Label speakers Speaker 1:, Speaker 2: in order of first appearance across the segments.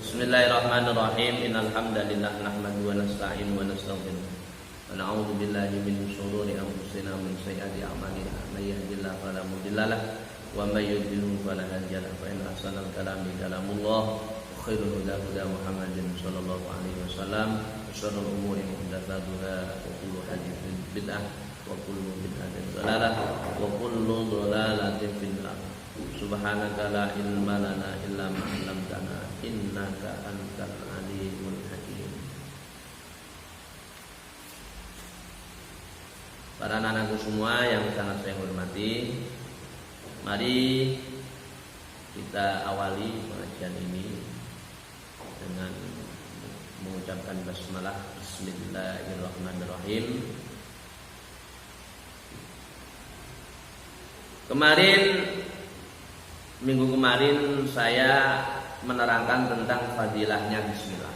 Speaker 1: Bismillahirrahmanirrahim. Innal hamdalillah nahmaduhu wa nasta'inu wa nastaghfiruh. Wa na'udzu billahi min shururi anfusina wa min sayyiati a'malina. May yahdihillahu fala mudilla lahu wa may yudlil fala hadiya lahu. Fa inna ahsanal kalami kalamullah wa khairul huda huda Muhammadin sallallahu alaihi wasallam. Wa syarrul umuri muhdatsatuha wa kullu haditsin bid'ah wa kullu bid'atin dhalalah wa kullu dhalalatin finnar. Subhanaka la ilma lana illa ma 'allamtana innaka antal alimul hakim. Para anak-anakku semua yang sangat saya hormati, mari kita awali pengajian ini dengan mengucapkan basmalah. Bismillahirrahmanirrahim. Minggu kemarin saya menerangkan tentang fadilahnya bismillah.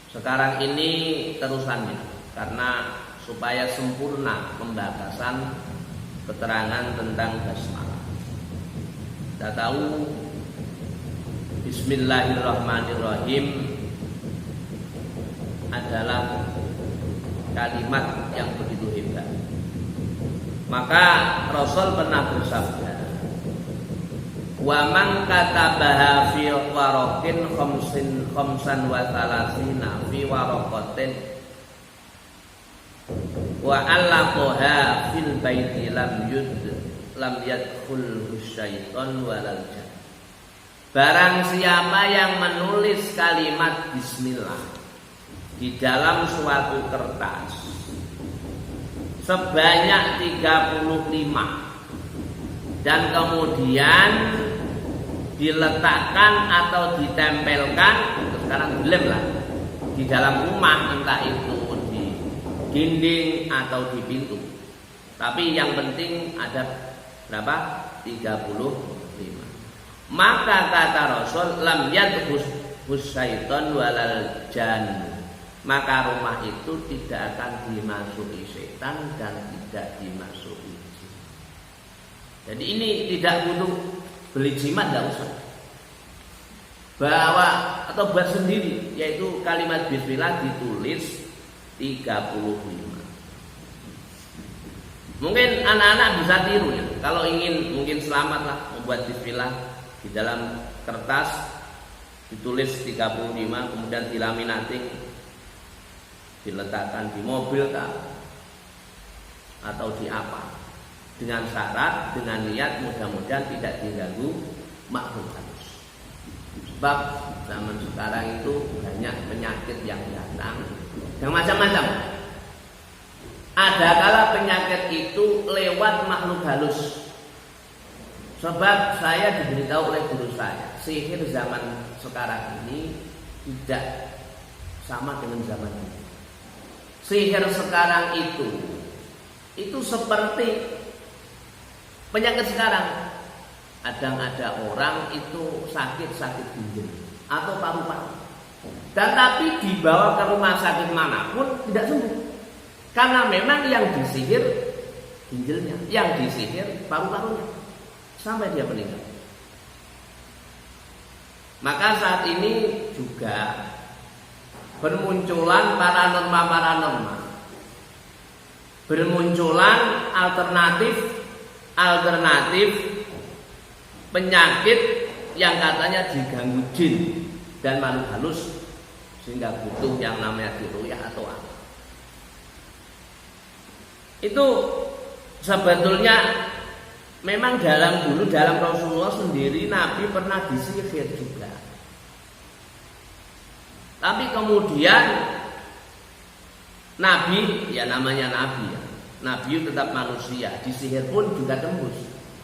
Speaker 1: Sekarang ini terusannya, karena supaya sempurna pembahasan keterangan tentang basmalah. Kita tahu bismillahirrahmanirrahim adalah kalimat yang begitu hebat. Maka Rasul pernah bersabda, "Wa man katabaha fi waraqin khamsan wa thalathina fi waraqatin wa allaqaha fil baiti lam yadkhul syaiton walal jan." Barang siapa yang menulis kalimat bismillah di dalam suatu kertas sebanyak 35 dan kemudian diletakkan atau ditempelkan, sekarang dilem lah, di dalam rumah, entah itu di dinding atau di pintu, tapi yang penting ada berapa? 35. Maka kata Rasul, lam yadkhus syaiton walal jan, maka rumah itu tidak akan dimasuki setan dan tidak dimasuki jin. Jadi ini tidak butuh beli jimat, tidak usah. Bawa atau buat sendiri, yaitu kalimat bismillah ditulis 35. Mungkin anak-anak bisa tiru ya. Kalau ingin mungkin selamatlah membuat bismillah di dalam kertas ditulis 35, kemudian dilaminating, diletakkan di mobil atau di apa, dengan syarat, dengan niat mudah-mudahan tidak diganggu makhluk halus. Sebab zaman sekarang itu banyak penyakit yang datang yang macam-macam. Ada kala penyakit itu lewat makhluk halus. Sebab saya diberitahu oleh guru saya, sihir zaman sekarang ini tidak sama dengan zaman dulu. Sihir sekarang itu seperti penyakit sekarang. Kadang ada orang itu sakit ginjal atau paru-paru, dan tapi dibawa ke rumah sakit manapun tidak sembuh, karena memang yang disihir ginjalnya, yang disihir paru-parunya, sampai dia meninggal. Maka saat ini juga bermunculan paranormal, bermunculan alternatif penyakit yang katanya diganggu jin dan makhluk halus, sehingga butuh yang namanya diruqyah atau apa. Itu sebetulnya memang dalam Rasulullah sendiri, Nabi pernah disihir juga. Tapi kemudian Nabi, ya namanya Nabi ya, Nabi tetap manusia, disihir pun juga tembus.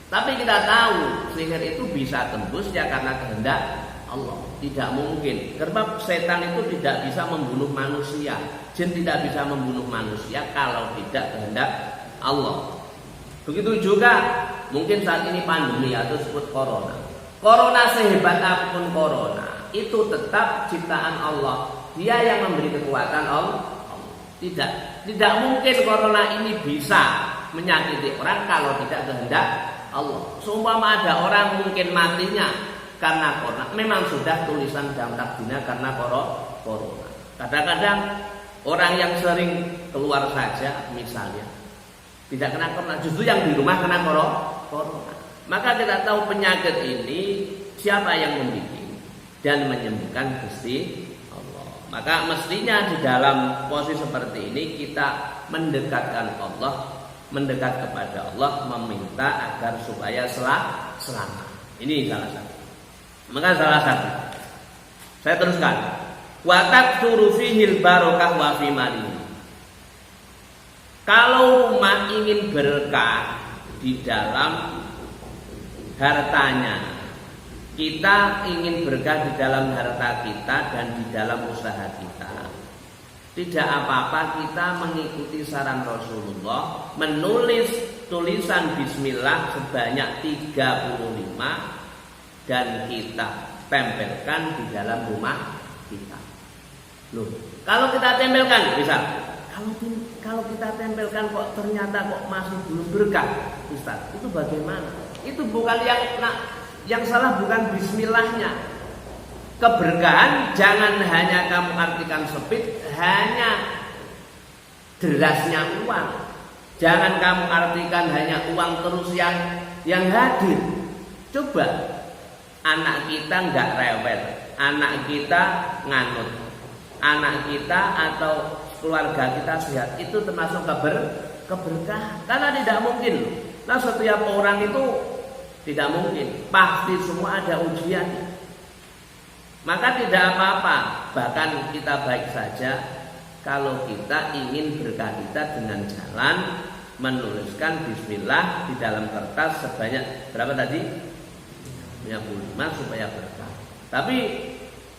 Speaker 1: Tapi kita tahu sihir itu bisa tembus ya karena kehendak Allah. Tidak mungkin, karena setan itu tidak bisa membunuh manusia, jin tidak bisa membunuh manusia kalau tidak kehendak Allah. Begitu juga mungkin saat ini pandemi atau disebut corona. Corona sehebat apapun corona, itu tetap ciptaan Allah. Dia yang memberi kekuatan Allah. Tidak mungkin corona ini bisa menyakiti orang kalau tidak kehendak Allah. Seumpama ada orang mungkin matinya karena corona. Memang sudah tulisan dalam takdirnya karena corona. Kadang-kadang orang yang sering keluar saja misalnya tidak kena corona, justru yang di rumah kena corona. Maka kita tahu penyakit ini siapa yang membuat dan menyembuhkan Gusti Allah. Maka mestinya di dalam posisi seperti ini kita mendekatkan Allah, mendekat kepada Allah, meminta agar supaya selamat. Ini salah satu. Maka salah satu. Saya teruskan. Wa taktsuru fihil barokah wa fi malihi. Kalau rumah ingin berkah di dalam hartanya, kita ingin berkah di dalam harta kita dan di dalam usaha kita, tidak apa-apa kita mengikuti saran Rasulullah, menulis tulisan bismillah sebanyak 35 dan kita tempelkan di dalam rumah kita. Loh, kalau kita tempelkan bisa. Kalau kita tempelkan kok ternyata kok masih belum berkah, Ustaz, itu bagaimana? Itu bukan yang salah bukan bismillahnya. Keberkahan jangan hanya kamu artikan sempit, hanya derasnya uang. Jangan kamu artikan hanya uang terus yang hadir. Coba anak kita nggak rewel, anak kita nganut, anak kita atau keluarga kita sehat, itu termasuk keberkahan. Karena tidak mungkin. Nah, setiap orang itu tidak mungkin, pasti semua ada ujian. Maka tidak apa-apa, bahkan kita baik saja kalau kita ingin berkah kita dengan jalan menuliskan bismillah di dalam kertas sebanyak berapa tadi? 55 supaya berkah. Tapi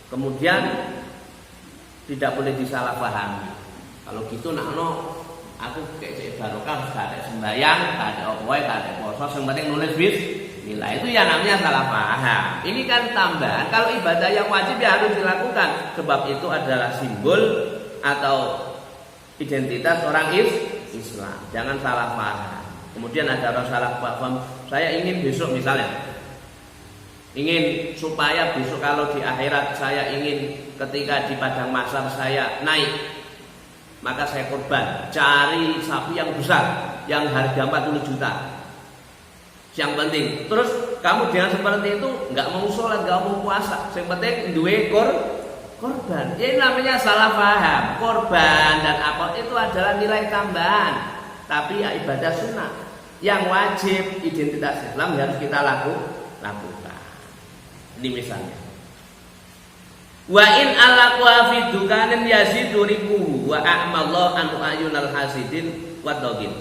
Speaker 1: kemudian tidak boleh disalahpahami. Kalau gitu aku kayak barokah gak ada sembahyang, gak ada opoe, gak ada poso, yang penting nulis bismillah, itu ya namanya salah paham. Ini kan tambahan. Kalau ibadah yang wajib ya harus dilakukan, sebab itu adalah simbol atau identitas orang Islam. Jangan salah paham. Kemudian ada orang salah paham, saya ingin besok misalnya, ingin supaya besok kalau di akhirat saya ingin ketika di padang mahsyar saya naik, maka saya korban cari sapi yang besar yang harga 40 juta. Yang penting, terus kamu jangan seperti itu, nggak mau sholat, nggak mau puasa. Yang penting duwe korban. Ini namanya salah paham. Korban dan apa itu adalah nilai tambahan, tapi ya ibadah sunnah. Yang wajib identitas Islam harus kita lakukan. Ini misalnya. Wa in alaqwa fi dukanin yazidu ribuhu wa a'mallahu an ayunal hasidin wa dogin.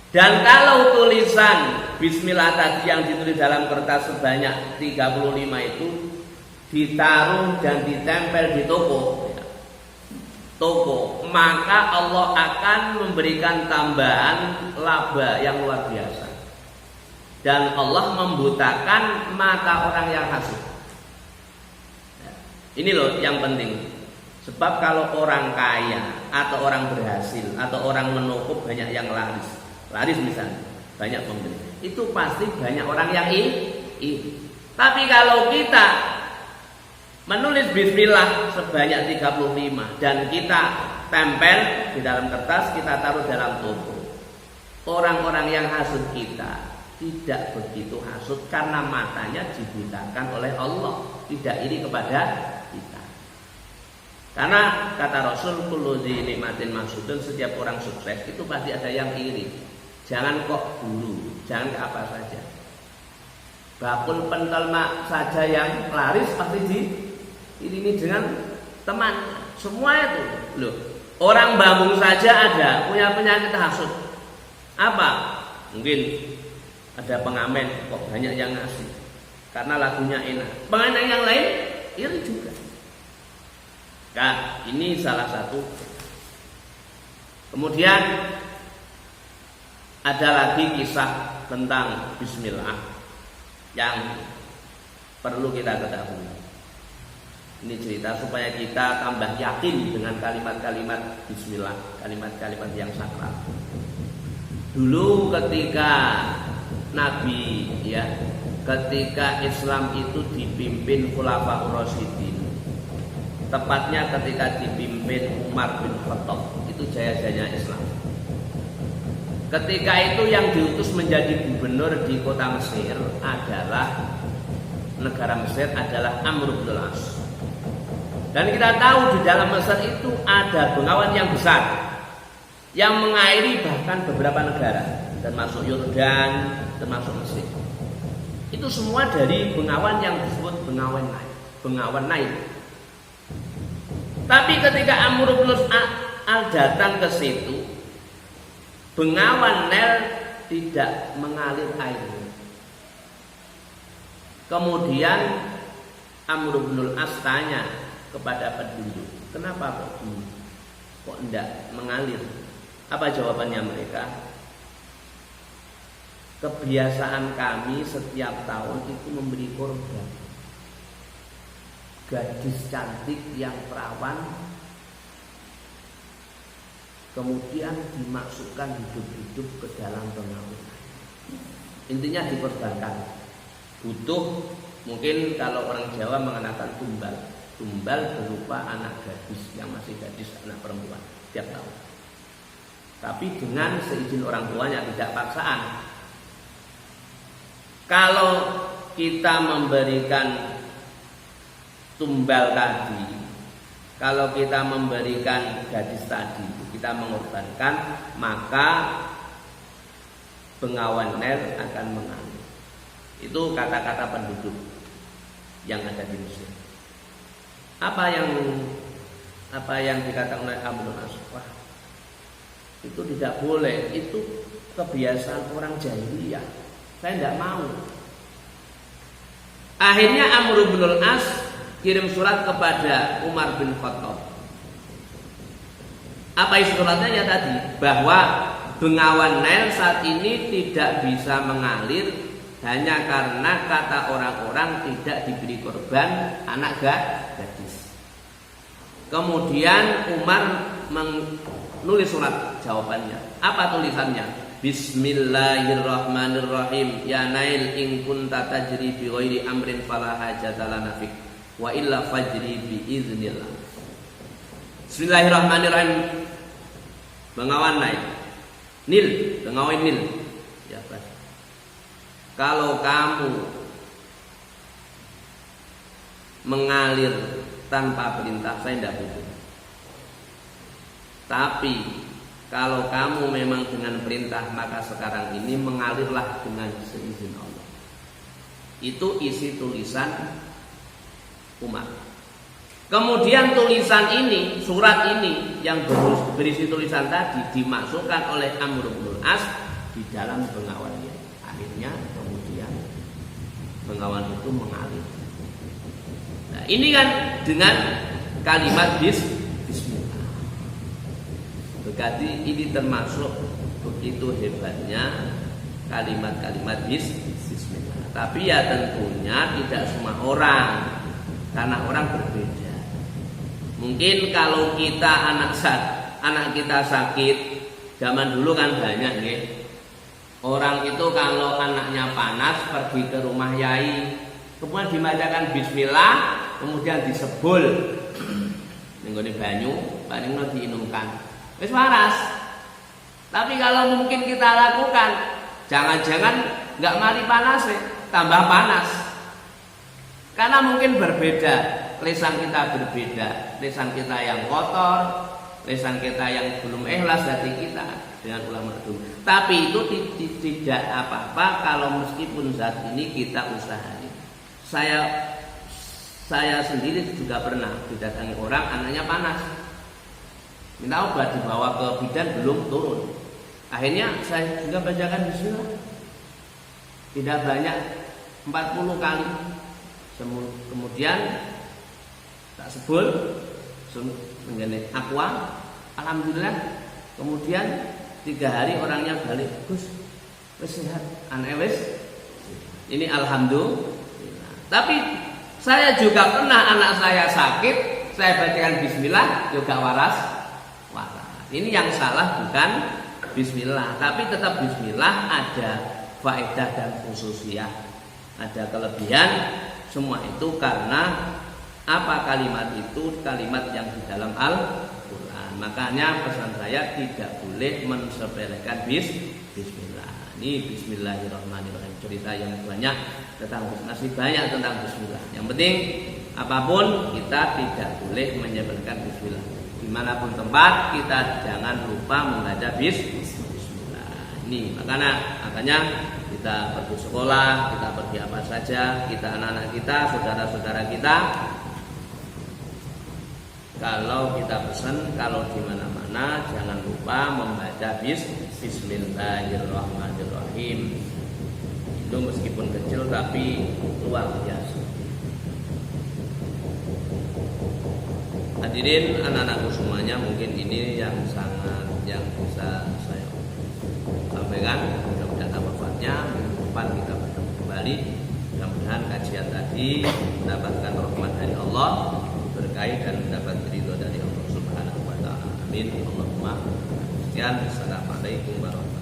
Speaker 1: Dan kalau tulisan bismillah tadi yang ditulis dalam kertas sebanyak 35 itu ditaruh dan ditempel di toko, maka Allah akan memberikan tambahan laba yang luar biasa. Dan Allah membutakan mata orang yang hasud. Ini loh yang penting. Sebab kalau orang kaya atau orang berhasil atau orang menokop banyak yang laris misalnya, banyak pembeli, itu pasti banyak orang yang ini. Tapi kalau kita menulis bismillah sebanyak 35 dan kita tempel di dalam kertas, kita taruh dalam toko, orang-orang yang hasud kita tidak begitu hasud karena matanya dibutakan oleh Allah, tidak iri kepada kita. Karena kata Rasul, kullu dzi nikmatin mahsudun, setiap orang sukses itu pasti ada yang iri. Jangan kok dulu, jangan ke apa saja. Bakul pentel mak saja yang laris pasti diiringi dengan teman. Semua itu loh. Orang bambung saja ada punya penyakit hasud. Apa? Mungkin ada pengamen kok banyak yang ngasih karena lagunya enak. Pengamen yang lain iri juga. Nah, ini salah satu. Kemudian ada lagi kisah tentang bismillah yang perlu kita ketahui. Ini cerita supaya kita tambah yakin dengan kalimat-kalimat bismillah, kalimat-kalimat yang sakral. Dulu ketika Nabi ketika Islam itu dipimpin Khulafaur Rasyidin, tepatnya ketika dipimpin Umar bin Khattab, itu jaya-jayanya Islam. Ketika itu yang diutus menjadi gubernur di kota Mesir adalah negara Mesir adalah Amr bin As. Dan kita tahu di dalam Mesir itu ada bengawan yang besar yang mengairi bahkan beberapa negara, termasuk Yordan, termasuk Mesir. Itu semua dari bengawan yang disebut bengawan Nail. Tapi ketika Amr bin As datang ke situ, bengawan Nil tidak mengalir airnya. Kemudian Amr bin As tanya kepada penduduk, kenapa kok tidak mengalir? Apa jawabannya mereka? Kebiasaan kami setiap tahun itu memberi korban. Gadis cantik yang perawan kemudian dimasukkan hidup-hidup ke dalam bengawan. Intinya dikorbankan. Butuh, mungkin kalau orang Jawa mengenakan tumbal. Tumbal berupa anak gadis yang masih gadis, anak perempuan tiap tahun. Tapi dengan seizin orang tuanya, tidak paksaan. Kalau kita memberikan tumbal tadi, kalau kita memberikan gadis tadi, kita mengorbankan, maka bengawan Nil akan mengalir. Itu kata-kata penduduk yang ada di Mesir. Apa yang dikatakan oleh Amr bin As? Wah, itu tidak boleh, itu kebiasaan orang jahiliyah. Saya tidak mau. Akhirnya Amr bin As kirim surat kepada Umar bin Khattab. Apa isi suratnya ya tadi? Bahwa bengawan Nil saat ini tidak bisa mengalir hanya karena kata orang-orang tidak diberi korban anak gadis. Kemudian Umar menulis surat jawabannya. Apa tulisannya? Bismillahirrahmanirrahim. Ya Nail in kunta tajri bi ghairi amrin fala hajata lana fik wa illa fajri bi iznillah. Bismillahirrahmanirrahim. Bengawan Nail. Nil, bengawan Nil. Ya, Pak. Kalau kamu mengalir tanpa perintah, saya tidak butuh. Tapi kalau kamu memang dengan perintah, maka sekarang ini mengalirlah dengan seizin Allah. Itu isi tulisan Umar. Kemudian tulisan ini, surat ini yang berisi tulisan tadi dimasukkan oleh Amr bin As di dalam bengawannya. Akhirnya kemudian bengawan itu mengalir. Nah, ini kan dengan kalimat bismillah. Berarti ini termasuk begitu hebatnya kalimat-kalimat bismillah. Tapi ya tentunya tidak semua orang, karena orang berbeda. Mungkin kalau kita anak kita sakit, zaman dulu kan banyak nih. Orang itu kalau anaknya panas pergi ke rumah yai, kemudian dibacakan bismillah, kemudian disebul nenggone banyu, paling diinumkan. Wis waras. Tapi kalau mungkin kita lakukan, jangan-jangan nggak mari panas, tambah panas. Karena mungkin berbeda. Lisan kita berbeda, lisan kita yang kotor, lisan kita yang belum ikhlas hati kita dengan ulama dulu. Tapi itu tidak apa-apa kalau meskipun saat ini kita usahain. Saya sendiri juga pernah didatangi orang anaknya panas, minta obat, dibawa ke bidan belum turun. Akhirnya saya juga bacakan bismillah. Tidak banyak, 40 kali. Kemudian tak sebul mengenai aqua, alhamdulillah. Kemudian 3 hari orangnya balik, Gus, wis sehat, anak wis. Ini alhamdulillah. Tapi saya juga pernah anak saya sakit, saya bacakan bismillah juga waras. Ini yang salah bukan bismillah, tapi tetap bismillah ada faedah dan khususiyah. ada kelebihan, semua itu karena apa? Kalimat itu kalimat yang di dalam Al-Quran. Makanya pesan saya tidak boleh mensepelekan bismillah. Ini bismillahirrahmanirrahim. Cerita yang banyak tentang masih banyak tentang bismillah. Yang penting apapun kita tidak boleh menyepelekan bismillah. Dimanapun tempat kita jangan lupa membaca bismillah. Ini makanya kita pergi sekolah, kita pergi apa saja, kita anak-anak kita, saudara-saudara kita, kalau kita pesan, kalau di mana-mana jangan lupa membaca bismillahirrahmanirrahim. Itu meskipun kecil tapi luar biasa. Hadirin anak-anakku semuanya, mungkin ini yang bisa saya sampaikan. Mudah-mudahan manfaatnya. Minggu depan kita bertemu kembali. Mudah-mudahan kajian tadi mendapatkan rahmat dari Allah, berkait dan mendapat ridho dari Allah Subhanahu wa taala. Amin. Allahumma. Sekian. Assalamualaikum warahmatullahi wabarakatuh.